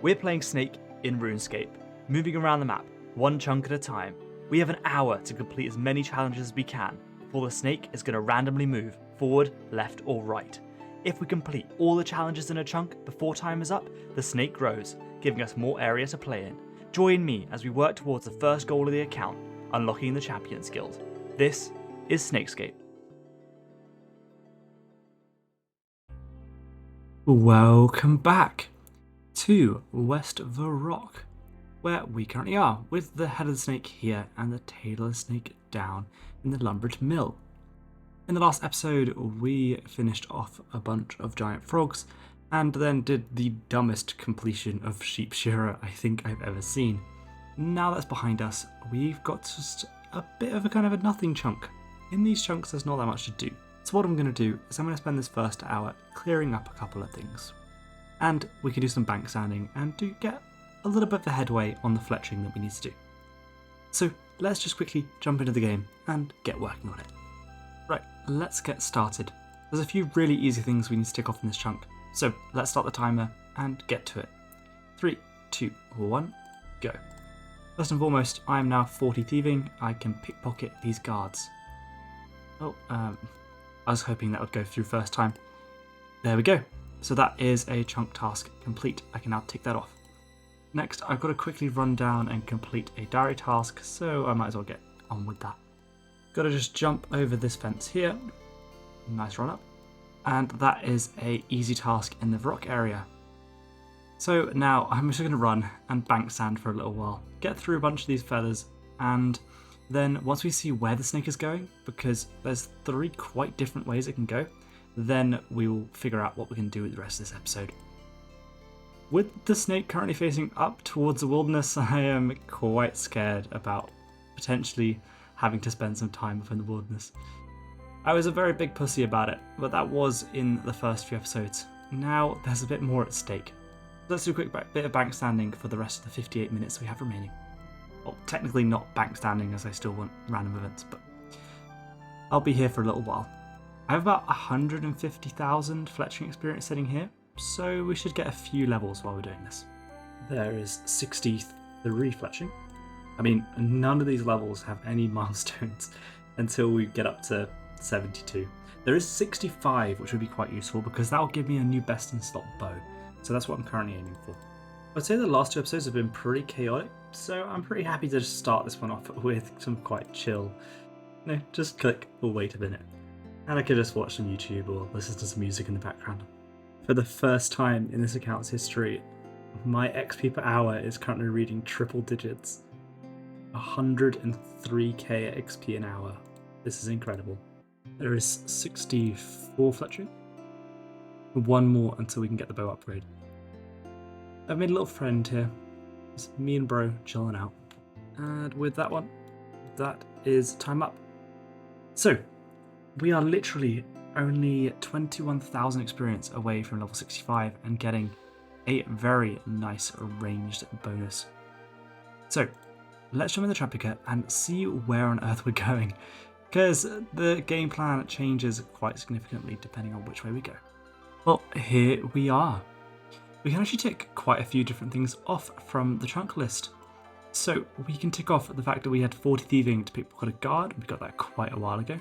We're playing Snake in RuneScape, moving around the map, one chunk at a time. We have an hour to complete as many challenges as we can, before the Snake is going to randomly move forward, left or right. If we complete all the challenges in a chunk before time is up, the Snake grows, giving us more area to play in. Join me as we work towards the first goal of the account, unlocking the Champions Guild. This is SnakeScape. Welcome back to West Varrock, where we currently are, with the head of the snake here and the tail of the snake down in the Lumbridge Mill. In the last episode, we finished off a bunch of giant frogs and then did the dumbest completion of Sheep Shearer I think I've ever seen. Now that's behind us, we've got just a bit of a kind of a nothing chunk. In these chunks, there's not that much to do. So what I'm going to do is I'm going to spend this first hour clearing up a couple of things. And we can do some bank sanding and get a little bit of a headway on the fletching that we need to do. So let's just quickly jump into the game and get working on it. Right, let's get started. There's a few really easy things we need to tick off in this chunk. So let's start the timer and get to it. 3, 2, 1, go. First and foremost, I am now 40 thieving. I can pickpocket these guards. Oh, I was hoping that would go through first time. There we go. So that is a chunk task complete. I can now tick that off. Next, I've got to quickly run down and complete a diary task, so I might as well get on with that. Got to just jump over this fence here. Nice run up. And that is a easy task in the Varrock area. So now I'm just going to run and bank sand for a little while, get through a bunch of these feathers, and then once we see where the snake is going, because there's 3 quite different ways it can go, then we will figure out what we can do with the rest of this episode. With the snake currently facing up towards the wilderness, I am quite scared about potentially having to spend some time within the wilderness. I was a very big pussy about it, but that was in the first few episodes. Now there's a bit more at stake. Let's do a quick bit of bank standing for the rest of the 58 minutes we have remaining. Well, technically not bank standing as I still want random events, but I'll be here for a little while. I have about 150,000 fletching experience sitting here, so we should get a few levels while we're doing this. There is 63 fletching. I mean, none of these levels have any milestones until we get up to 72. There is 65, which would be quite useful because that will give me a new best in slot bow. So that's what I'm currently aiming for. I'd say the last 2 episodes have been pretty chaotic, so I'm pretty happy to just start this one off with some quite chill. No, just click or wait a minute. And I could just watch some YouTube or listen to some music in the background. For the first time in this account's history, my XP per hour is currently reading triple digits. 103k XP an hour. This is incredible. There is 64 fletching. 1 more until we can get the bow upgrade. I've made a little friend here. It's me and bro chilling out. And with that one, that is time up. So, we are literally only 21,000 experience away from level 65 and getting a very nice ranged bonus. So, let's jump in the trapper kit and see where on earth we're going, because the game plan changes quite significantly depending on which way we go. Well, here we are. We can actually tick quite a few different things off from the chunk list. So we can tick off the fact that we had 40 thieving to pickpocket a guard. We got that quite a while ago.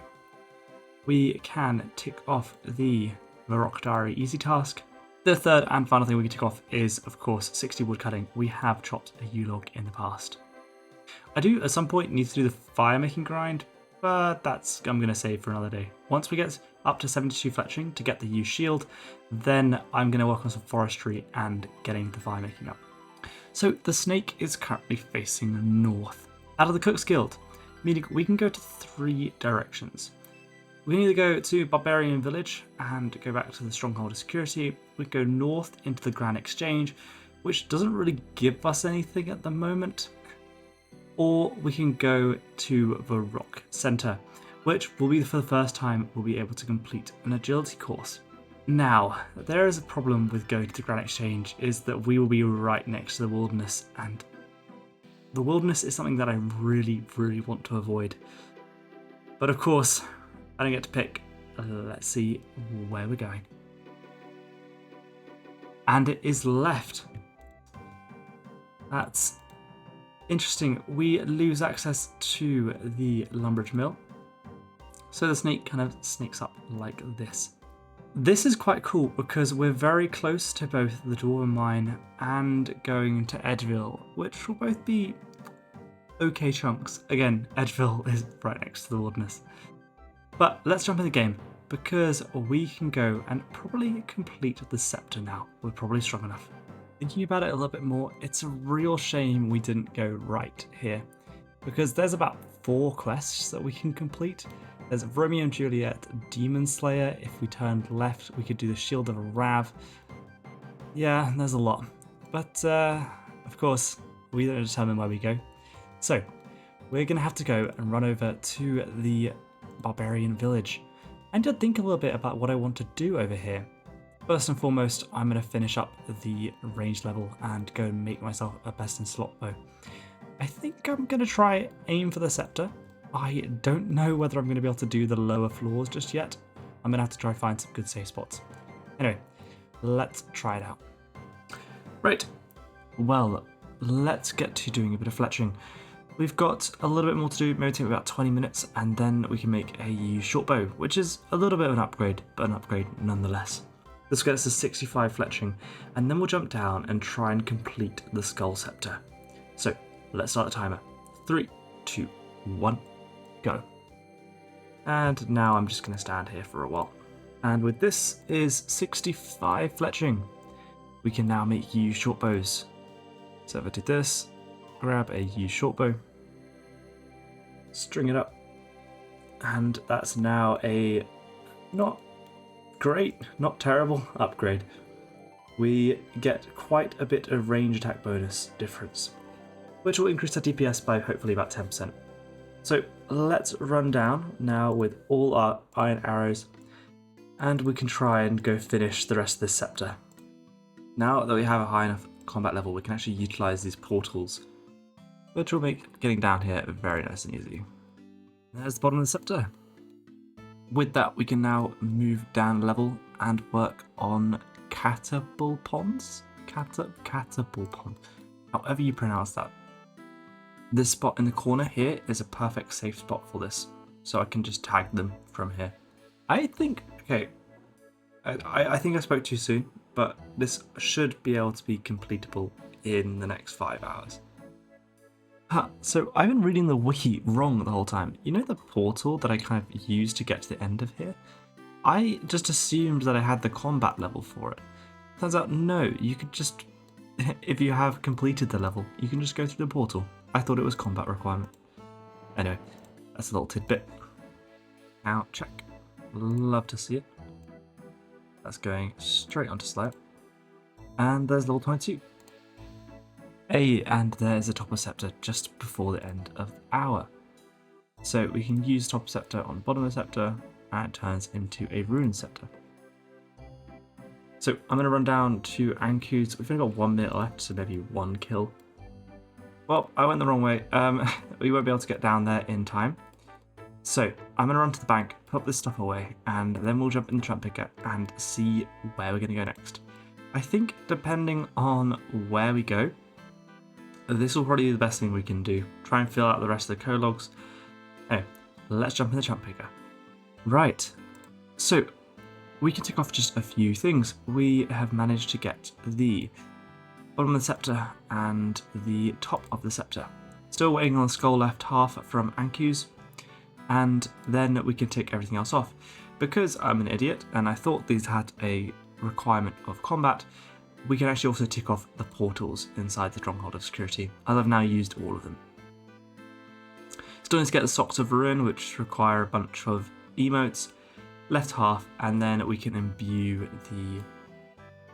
We can tick off the Varrock Diary easy task. The third and final thing we can tick off is, of course, 60 wood cutting. We have chopped a yew-log in the past. I do, at some point, need to do the fire making grind, but that's I'm going to save for another day. Once we get up to 72 fletching to get the yew shield, then I'm going to work on some forestry and getting the fire making up. So the snake is currently facing north, out of the Cook's Guild, meaning we can go to 3 directions. We can either go to Barbarian Village and go back to the Stronghold of Security. We can go north into the Grand Exchange, which doesn't really give us anything at the moment. Or we can go to Varrock Centre, which will be for the first time we'll be able to complete an agility course. Now, there is a problem with going to the Grand Exchange, is that we will be right next to the wilderness, and the wilderness is something that I really, really want to avoid. But of course, I don't get to pick. Let's see where we're going. And it is left. That's interesting. We lose access to the lumberage mill. So the snake kind of sneaks up like this. This is quite cool because we're very close to both the Dwarven Mine and going to Edgeville, which will both be okay chunks. Again, Edgeville is right next to the wilderness. But let's jump in the game because we can go and probably complete the scepter now. We're probably strong enough. Thinking about it a little bit more, it's a real shame we didn't go right here because there's about 4 quests that we can complete. There's Romeo and Juliet, Demon Slayer. If we turned left, we could do the Shield of a Rav. Yeah, there's a lot. But, of course, we don't determine where we go. So, we're going to have to go and run over to the Barbarian Village. And to think a little bit about what I want to do over here. First and foremost, I'm going to finish up the range level and go and make myself a best in slot bow. I think I'm going to try aim for the scepter. I don't know whether I'm going to be able to do the lower floors just yet. I'm going to have to try find some good safe spots. Anyway, let's try it out. Right, well, let's get to doing a bit of fletching. We've got a little bit more to do, maybe take about 20 minutes, and then we can make a short bow, which is a little bit of an upgrade, but an upgrade nonetheless. This gets us to 65 fletching, and then we'll jump down and try and complete the skull scepter. So, let's start the timer. 3, 2, 1. Go. And now I'm just going to stand here for a while. And with this is 65 fletching. We can now make used short bows. So if I do this, grab a used short bow, string it up, and that's now a not great, not terrible upgrade. We get quite a bit of range attack bonus difference, which will increase our DPS by hopefully about 10%. So let's run down now with all our iron arrows, and we can try and go finish the rest of this scepter. Now that we have a high enough combat level, we can actually utilize these portals, which will make getting down here very nice and easy. There's the bottom of the scepter. With that, we can now move down a level and work on catapult ponds? Catapult pond. However you pronounce that. This spot in the corner here is a perfect safe spot for this, so I can just tag them from here. I think, okay, I think I spoke too soon, but this should be able to be completable in the next 5 hours. So I've been reading the wiki wrong the whole time. You know the portal that I kind of used to get to the end of here? I just assumed that I had the combat level for it. Turns out, no, you could just, if you have completed the level, you can just go through the portal. I thought it was combat requirement. Anyway, that's a little tidbit. Now, check. Love to see it. That's going straight onto Slayer. And there's level 22. Hey, and there's a Topper Scepter just before the end of the hour. So we can use Topper Scepter on the bottom of the scepter, and it turns into a Ruined Scepter. So I'm going to run down to Anku's. We've only got 1 minute left, so maybe 1 kill. Well, I went the wrong way. We won't be able to get down there in time. So I'm going to run to the bank, put this stuff away, and then we'll jump in the trap picker and see where we're going to go next. I think depending on where we go, this will probably be the best thing we can do. Try and fill out the rest of the cologs. Anyway, let's jump in the trap picker. Right, so we can tick off just a few things. We have managed to get the bottom of the scepter and the top of the scepter. Still waiting on the skull left half from Anku's, and then we can tick everything else off. Because I'm an idiot and I thought these had a requirement of combat, we can actually also tick off the portals inside the Stronghold of Security, as I've now used all of them. Still need to get the Socks of Ruin, which require a bunch of emotes, left half, and then we can imbue the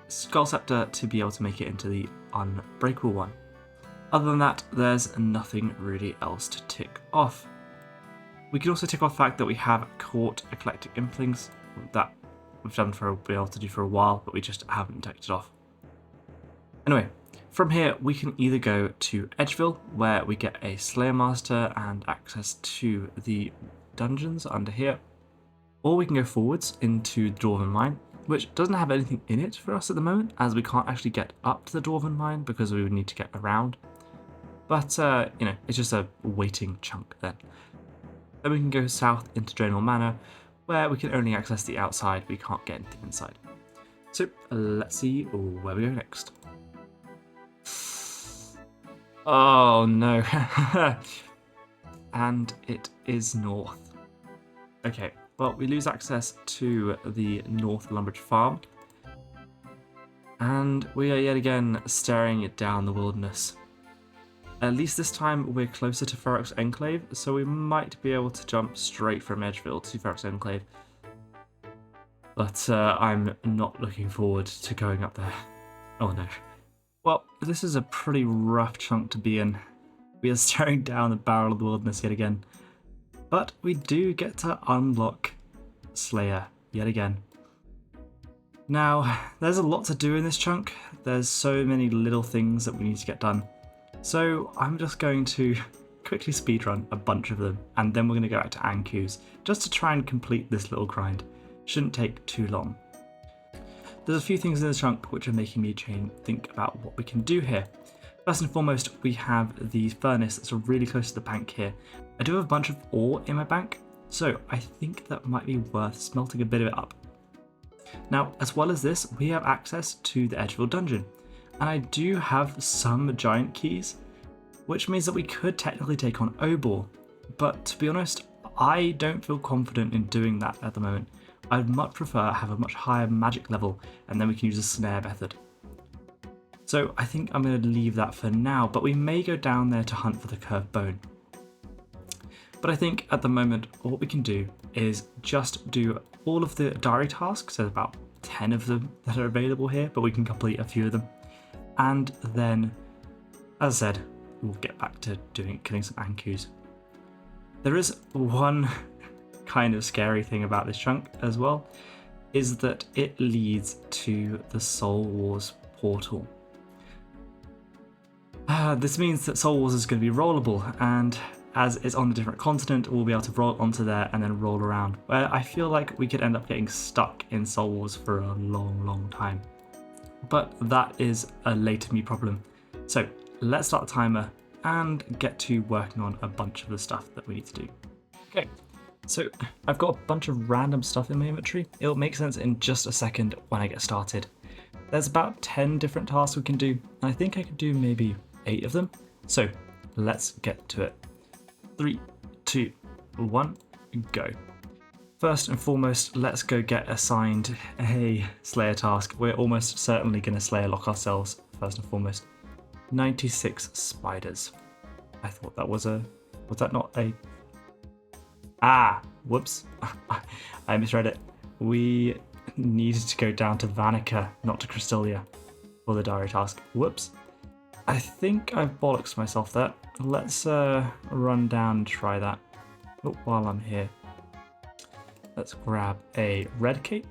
Skull Scepter to be able to make it into the Unbreakable one. Other than that, there's nothing really else to tick off. We can also tick off the fact that we have caught Eclectic Implings, that we've been able to do for a while, but we just haven't ticked it off. Anyway, from here we can either go to Edgeville, where we get a Slayer Master and access to the dungeons under here, or we can go forwards into the Dwarven Mine, which doesn't have anything in it for us at the moment, as we can't actually get up to the Dwarven Mine because we would need to get around. But, you know, it's just a waiting chunk then. Then we can go south into Draenor Manor, where we can only access the outside, we can't get into the inside. So, let's see where we go next. Oh no. And it is north. Okay, well, we lose access to the North Lumbridge Farm. And we are yet again staring down the wilderness. At least this time we're closer to Varrock's Enclave, so we might be able to jump straight from Edgeville to Varrock's Enclave. But I'm not looking forward to going up there. Oh no. Well, this is a pretty rough chunk to be in. We are staring down the barrel of the wilderness yet again. But we do get to unlock Slayer yet again. Now, there's a lot to do in this chunk. There's so many little things that we need to get done. So I'm just going to quickly speedrun a bunch of them, and then we're going to go out to Anku's just to try and complete this little grind. Shouldn't take too long. There's a few things in this chunk which are making me think about what we can do here. First and foremost, we have the furnace that's really close to the bank here. I do have a bunch of ore in my bank, so I think that might be worth smelting a bit of it up. Now, as well as this, we have access to the Edgeville dungeon, and I do have some giant keys, which means that we could technically take on Obor, but to be honest, I don't feel confident in doing that at the moment. I'd much prefer have a much higher magic level, and then we can use a snare method. So I think I'm going to leave that for now, but we may go down there to hunt for the curved bone. But I think at the moment, what we can do is just do all of the diary tasks. There's about 10 of them that are available here, but we can complete a few of them. And then, as I said, we'll get back to killing some Ankus. There is one kind of scary thing about this chunk as well, is that it leads to the Soul Wars portal. This means that Soul Wars is going to be rollable, and as it's on a different continent, we'll be able to roll onto there and then roll around, where I feel like we could end up getting stuck in Soul Wars for a long time. But that is a later me problem. So let's start the timer and get to working on a bunch of the stuff that we need to do. Okay, so I've got a bunch of random stuff in my inventory. It'll make sense in just a second when I get started. There's about 10 different tasks we can do, and I think I could do maybe 8 of them. So let's get to it. 3, 2, 1, go. First and foremost, let's go get assigned a Slayer task. We're almost certainly going to Slayer lock ourselves, first and foremost. 96 spiders. I thought that was a... Was that not a... Ah! Whoops. I misread it. We needed to go down to Vanica, not to Crystalia, for the diary task. Whoops. I think I've bollocksed myself there. Let's run down and try that. Oh, while I'm here. Let's grab a red cape.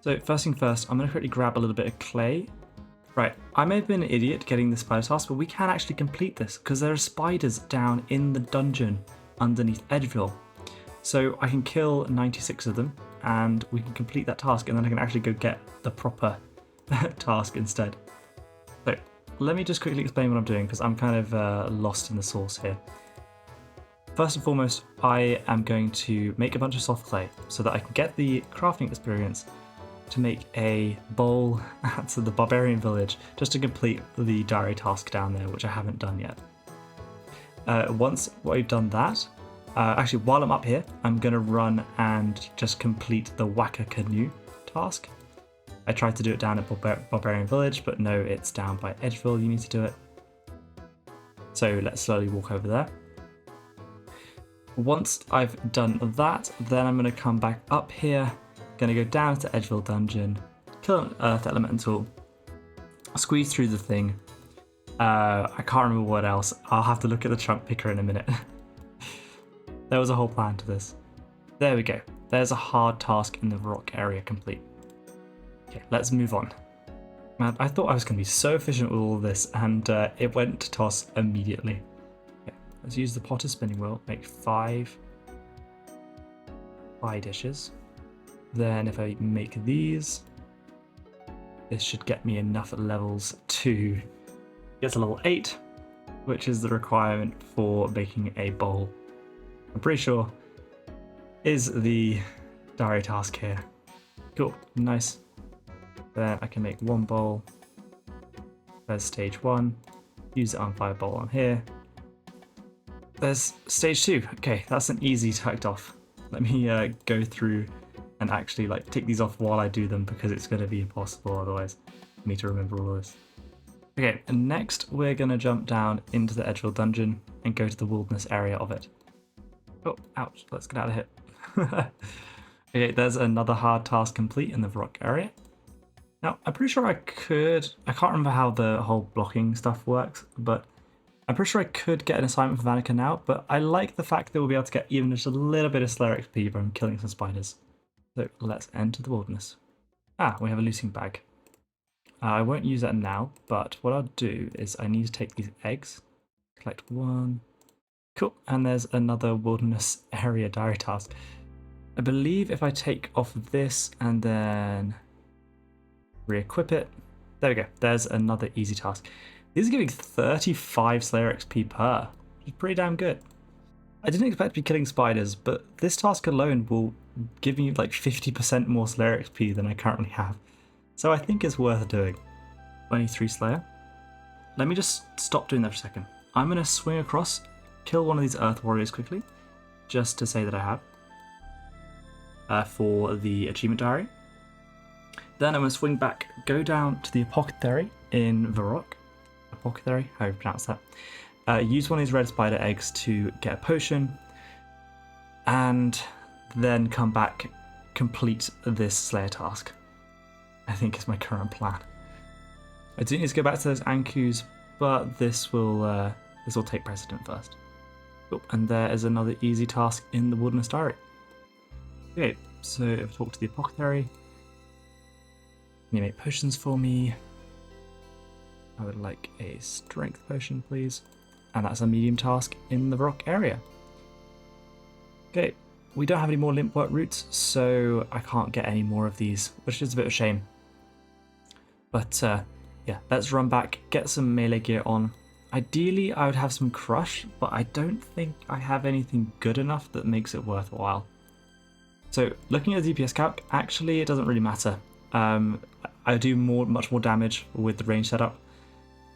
So first thing first, I'm going to quickly grab a little bit of clay. Right, I may have been an idiot getting the spider task, but we can actually complete this because there are spiders down in the dungeon underneath Edgeville. So I can kill 96 of them and we can complete that task, and then I can actually go get the proper task instead. So let me just quickly explain what I'm doing because I'm kind of lost in the sauce here. First and foremost, I am going to make a bunch of soft clay so that I can get the crafting experience to make a bowl at the Barbarian Village just to complete the diary task down there, which I haven't done yet. Once we've done that, actually while I'm up here, I'm going to run and just complete the Whacker Canoe task. I tried to do it down at Barbarian Village, but no, it's down by Edgeville, you need to do it. So let's slowly walk over there. Once I've done that, then I'm going to come back up here, going to go down to Edgeville Dungeon, kill an Earth Elemental, squeeze through the thing. I can't remember what else. I'll have to look at the chunk picker in a minute. There was a whole plan to this. There we go. There's a hard task in the Varrock area complete. Okay, let's move on. Man, I thought I was going to be so efficient with all of this, and it went to toss immediately. Let's use the Potter spinning wheel, make 5 pie dishes. Then if I make these, this should get me enough levels to get to level 8, which is the requirement for making a bowl. I'm pretty sure is the diary task here. Cool, nice. Then I can make one bowl. There's stage 1. Use the unfire bowl on here. There's stage 2. Okay, that's an easy ticked off. Let me go through and actually like tick these off while I do them, because it's going to be impossible otherwise for me to remember all of this. Okay, and next we're going to jump down into the Edgeville dungeon and go to the wilderness area of it. Oh, ouch, let's get out of here. Okay, there's another hard task complete in the Varrock area. Now, I'm pretty sure I can't remember how the whole blocking stuff works, but I'm pretty sure I could get an assignment for Vanica now, but I like the fact that we'll be able to get even just a little bit of Slayer XP from killing some spiders. So let's enter the wilderness. Ah, we have a looting bag. I won't use that now, but what I'll do is I need to take these eggs, collect one. Cool, and there's another wilderness area diary task. I believe if I take off this and then re-equip it, there we go, there's another easy task. These are giving 35 Slayer XP per, which is pretty damn good. I didn't expect to be killing spiders, but this task alone will give me like 50% more Slayer XP than I currently have. So I think it's worth doing. 23 Slayer. Let me just stop doing that for a second. I'm going to swing across, kill one of these Earth Warriors quickly, just to say that I have, for the achievement diary. Then I'm going to swing back, go down to the apothecary in Varrock. Apothecary, how do you pronounce that? Use one of these red spider eggs to get a potion, and then come back, complete this Slayer task. I think is my current plan. I do need to go back to those Ankus, but this will take precedent first. Oh, and there is another easy task in the Wilderness Diary. Okay, so if I talk to the apothecary, can you make potions for me? I would like a strength potion, please. And that's a medium task in the Varrock area. Okay, we don't have any more limpwork roots, so I can't get any more of these, which is a bit of a shame. But yeah, let's run back, get some melee gear on. Ideally, I would have some crush, but I don't think I have anything good enough that makes it worthwhile. So looking at the DPS calc, actually it doesn't really matter. I do much more damage with the range setup,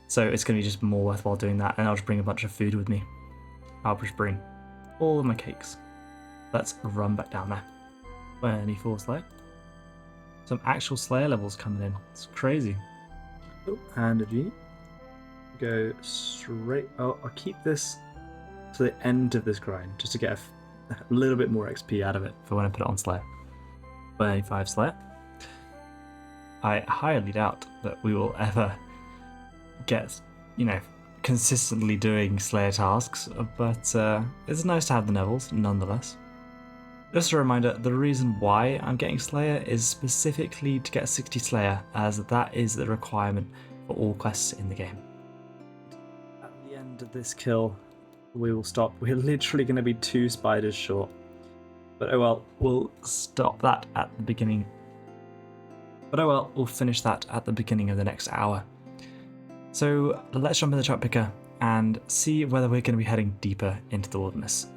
so it's going to be just more worthwhile doing that, and I'll just bring a bunch of food with me. I'll just bring all of my cakes. Let's run back down there. 24 Slayer. Some actual Slayer levels coming in. It's crazy. Oh, and a G. Go straight. Oh, I'll keep this to the end of this grind just to get a little bit more XP out of it for when I put it on Slayer. 25 Slayer. I highly doubt that we will ever get, consistently doing Slayer tasks, but it's nice to have the levels nonetheless. Just a reminder, the reason why I'm getting Slayer is specifically to get 60 Slayer, as that is the requirement for all quests in the game. At the end of this kill, we will stop. We're literally going to be 2 spiders short. But oh well, we'll stop that at the beginning. But oh well, we'll finish that at the beginning of the next hour. So let's jump in the chart picker and see whether we're going to be heading deeper into the wilderness.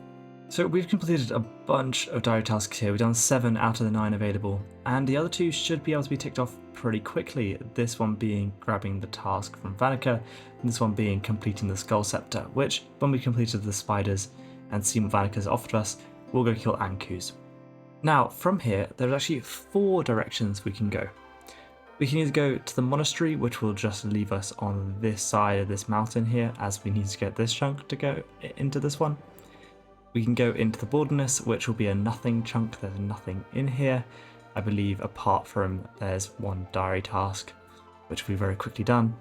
So we've completed a bunch of diary tasks here. We've done 7 out of the 9 available, and the other 2 should be able to be ticked off pretty quickly. This one being grabbing the task from Vanica, and this one being completing the Skull Scepter, which, when we completed the spiders and seen what Vanica's offered us, we'll go kill Ankus. Now, from here, there's actually 4 directions we can go. We can either go to the monastery, which will just leave us on this side of this mountain here, as we need to get this chunk to go into this one. We can go into the wilderness, which will be a nothing chunk. There's nothing in here, I believe, apart from there's one diary task, which we've very quickly done,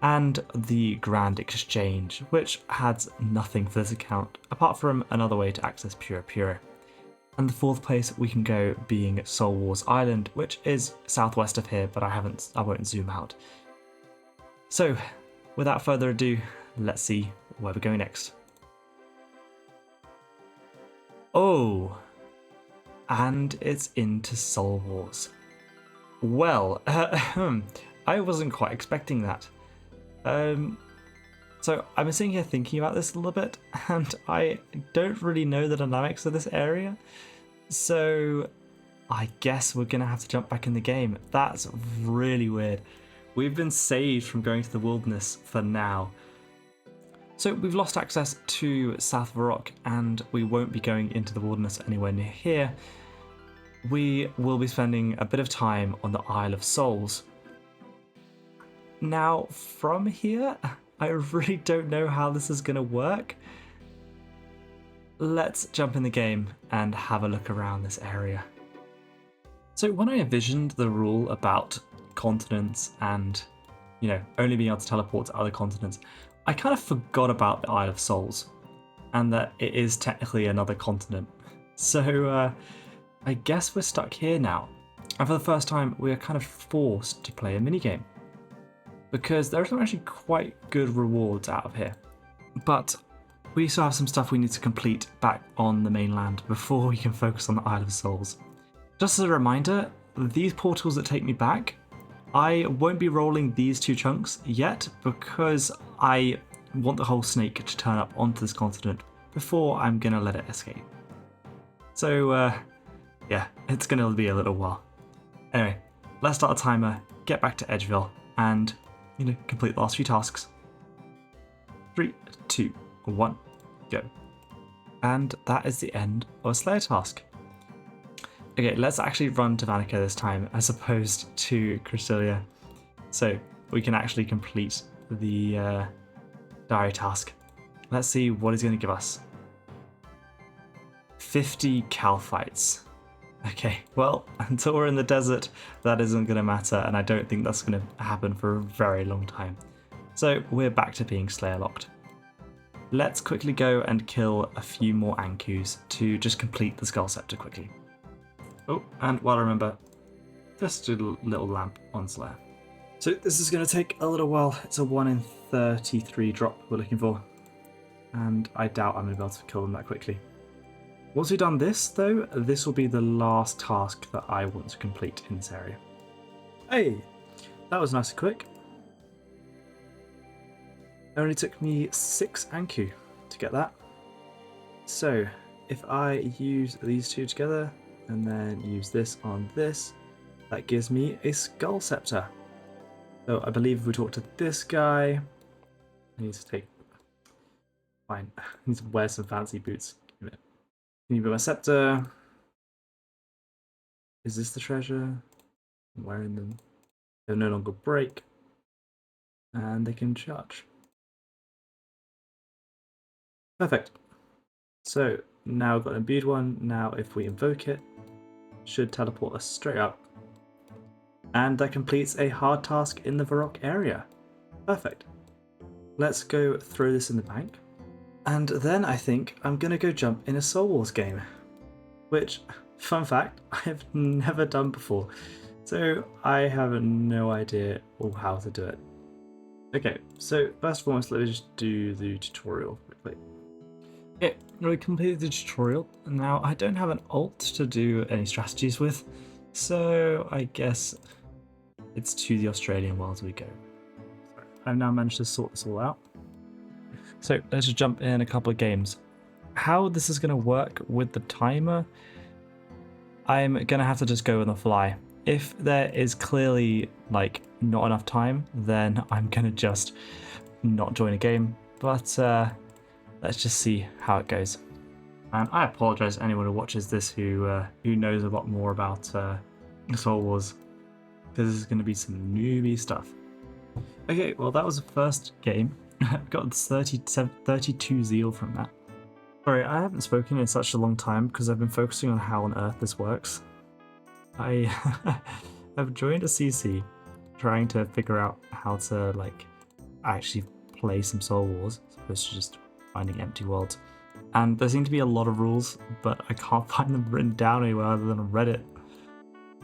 and the Grand Exchange, which has nothing for this account, apart from another way to access Pura Pura. And the 4th place we can go being Soul Wars Island, which is southwest of here, but I won't zoom out. So, without further ado, let's see where we're going next. Oh, and it's into Soul Wars. Well, I wasn't quite expecting that. So I'm sitting here thinking about this a little bit, and I don't really know the dynamics of this area. So I guess we're going to have to jump back in the game. That's really weird. We've been saved from going to the wilderness for now. So we've lost access to South Varrock, and we won't be going into the wilderness anywhere near here. We will be spending a bit of time on the Isle of Souls. Now, from here, I really don't know how this is going to work. Let's jump in the game and have a look around this area. So when I envisioned the rule about continents and, only being able to teleport to other continents, I kind of forgot about the Isle of Souls and that it is technically another continent. So I guess we're stuck here now. And for the first time, we are kind of forced to play a minigame, because there are some actually quite good rewards out of here. But we still have some stuff we need to complete back on the mainland before we can focus on the Isle of Souls. Just as a reminder, these portals that take me back, I won't be rolling these 2 chunks yet because I want the whole snake to turn up onto this continent before I'm going to let it escape. So yeah, it's going to be a little while. Anyway, let's start a timer, get back to Edgeville, and complete the last few tasks. 3, 2, 1, go. And that is the end of a Slayer task. Okay, let's actually run to Vanica this time as opposed to Crystalia, so we can actually complete the diary task. Let's see what he's going to give us. 50 Calphites. Okay, well, until we're in the desert, that isn't going to matter, and I don't think that's going to happen for a very long time. So we're back to being Slayer locked. Let's quickly go and kill a few more Ankus to just complete the Skull Scepter quickly. Oh, and while I remember, just do a little lamp on Slayer. So this is going to take a little while. It's a 1 in 33 drop we're looking for, and I doubt I'm going to be able to kill them that quickly. Once we've done this, though, this will be the last task that I want to complete in this area. Hey, that was nice and quick. It only took me 6 Anku to get that. So if I use these 2 together and then use this on this, that gives me a Skull Scepter. So I believe if we talk to this guy, I need to take... Fine, I need to wear some fancy boots. Give it. Give me my scepter. Is this the treasure? I'm wearing them. They'll no longer break. And they can charge. Perfect. So now we've got an imbued one. Now if we invoke it, should teleport us straight up. And that completes a hard task in the Varrock area. Perfect. Let's go throw this in the bank. And then I think I'm going to go jump in a Soul Wars game. Which, fun fact, I have never done before. So I have no idea how to do it. Okay, so first and foremost, let's just do the tutorial quickly. Okay, we completed the tutorial. Now I don't have an alt to do any strategies with. So I guess it's to the Australian world we go. I've now managed to sort this all out. So let's just jump in a couple of games. How this is going to work with the timer, I'm going to have to just go on the fly. If there is clearly not enough time, then I'm going to just not join a game. But let's just see how it goes. And I apologise to anyone who watches this who knows a lot more about Soul Wars, because this is going to be some newbie stuff. Okay, well that was the first game. Got 32 zeal from that. Sorry, I haven't spoken in such a long time because I've been focusing on how on earth this works. I have joined a CC trying to figure out how to actually play some Soul Wars as opposed to just finding empty worlds. And there seem to be a lot of rules, but I can't find them written down anywhere other than on Reddit.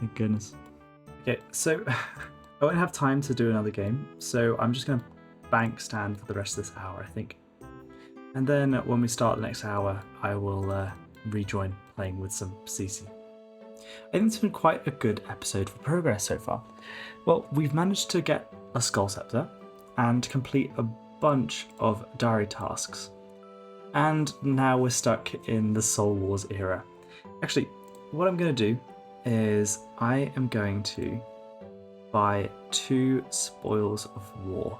Thank goodness. Okay, so I won't have time to do another game, so I'm just going to bank stand for the rest of this hour, I think. And then when we start the next hour, I will rejoin playing with some CC. I think it's been quite a good episode for progress so far. Well, we've managed to get a Skull Scepter and complete a bunch of diary tasks. And now we're stuck in the Soul Wars era. Actually, what I'm going to do is I am going to buy 2 Spoils of War.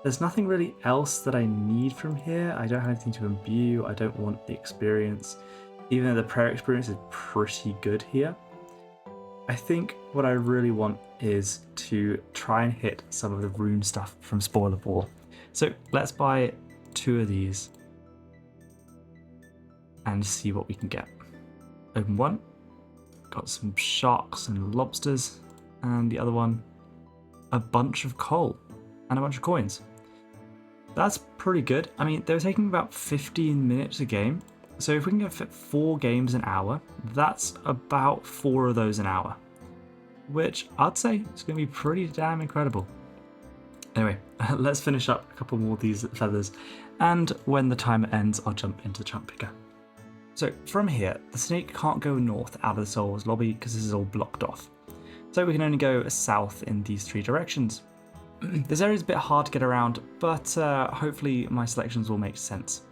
There's nothing really else that I need from here. I don't have anything to imbue. I don't want the experience, even though the prayer experience is pretty good here. I think what I really want is to try and hit some of the rune stuff from Spoil of War. So let's buy 2 of these and see what we can get. Open one, got some sharks and lobsters, and the other one, a bunch of coal and a bunch of coins. That's pretty good. I mean, they were taking about 15 minutes a game, so if we can fit 4 games an hour, that's about 4 of those an hour, which I'd say is going to be pretty damn incredible. Anyway, let's finish up a couple more of these feathers, and when the timer ends, I'll jump into the chunk picker. So from here, the snake can't go north out of the Soul Wars lobby because this is all blocked off. So we can only go south in these 3 directions. This area is a bit hard to get around, but hopefully my selections will make sense.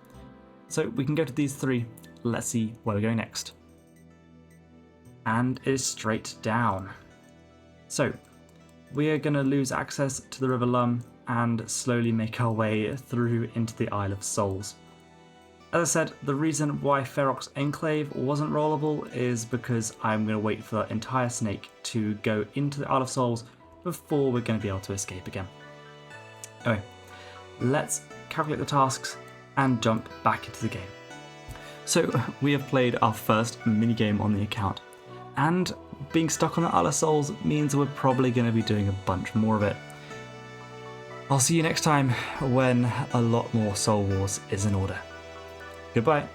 So we can go to these 3. Let's see where we're going next. And it is straight down. So we are going to lose access to the River Lum and slowly make our way through into the Isle of Souls. As I said, the reason why Varrock's Enclave wasn't rollable is because I'm going to wait for the entire snake to go into the Isle of Souls before we're going to be able to escape again. Anyway, let's calculate the tasks and jump back into the game. So we have played our first minigame on the account, and being stuck on the Isle of Souls means we're probably going to be doing a bunch more of it. I'll see you next time when a lot more Soul Wars is in order. Goodbye.